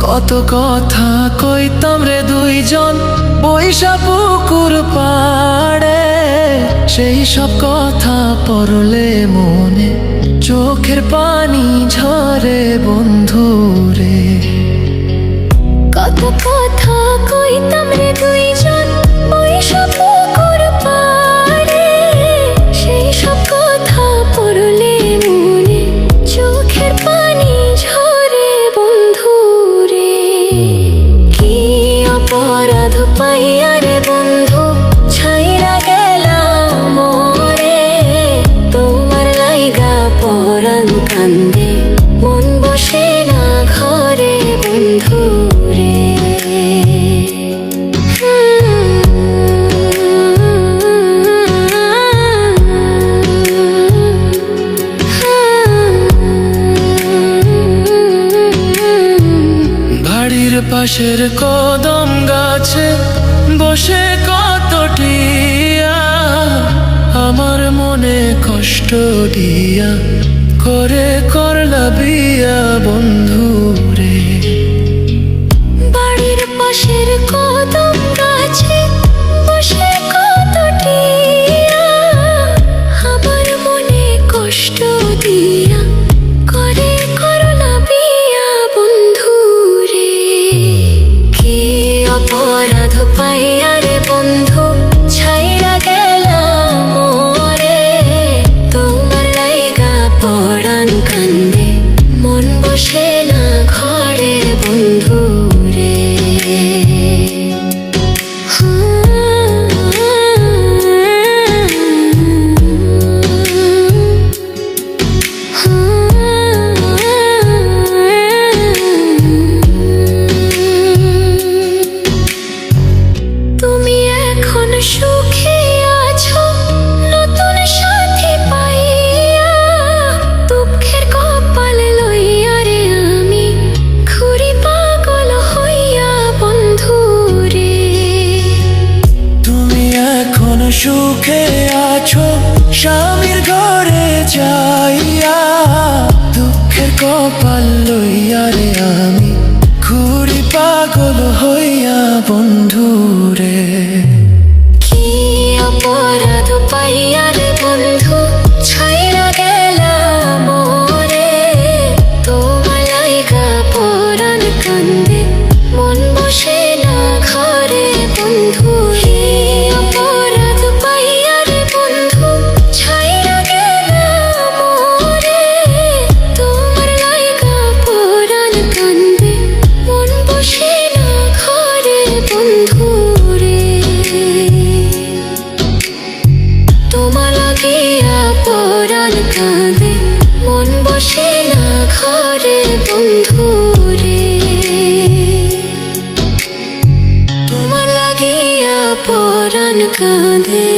কত কথা কইতাম রে দুইজন বৈশা পুকুর পাড়ে, সেই সব কথা পড়লে মনে চোখের পানি ঝরে বন্ধু রে। কত কথা কইতাম রে দুইজন বৈশা পুকুর পাড়ে, সেই সব কথা পড়লে মনে চোখের পানি ঝরে বন্ধু রে। কি অপরাধ পাইয়া রে বন্ধু ছাইরা গেলাম মোরে, তোমার লাইগা পরাণ কান্দে মন বসে না ঘরে বন্ধু রে। বাড়ির পাশের কদম গাছে বসে কত টিয়া, আমার মনে কষ্ট দিয়া করে করলা বিয়া বন্ধু রে। বাড়ির পাশের কদম গাছে বসে কত টিয়া, আমার মনে কষ্ট দিয়া করে করলা বিয়া বন্ধু রে। কি অপরাধ পাইয়া রে বন্ধু ছাইরা গেলাম মোরে, তোমার লাইগা পরাণ কান্দে মন বসে না ঘরে বন্ধু রে। তুমি এখন সুখে আছো নতুন সাথী পাইয়া, দুঃখের কপাল লইয়া রে আমি ঘুরি পাগল হইয়া বন্ধু রে। তুমি এখন সুখে আছো স্বামীর ঘরে যাইয়া, দুঃখের কপাল লইয়া রে আমি ঘুরি পাগল হইয়া বন্ধু রে। কি অপরাধ পাইয়া রে বন্ধু ছাইরা গেলাম মোরে, তোমার লাইগা পরাণ কান্দে মন বসে না ঘরে বন্ধু রে। অপরাধ পাইয়া রে বন্ধু ছাইরা গেলাম মোরে, তোমার লাইগা পরাণ কান্দে মন বসে না ঘরে বন্ধু রে। তোমার লাগিয়া পরাণ কাঁদে মন বসে না ঘরে বন্ধু রে। তোমার লাগিয়া পরাণ কাঁদে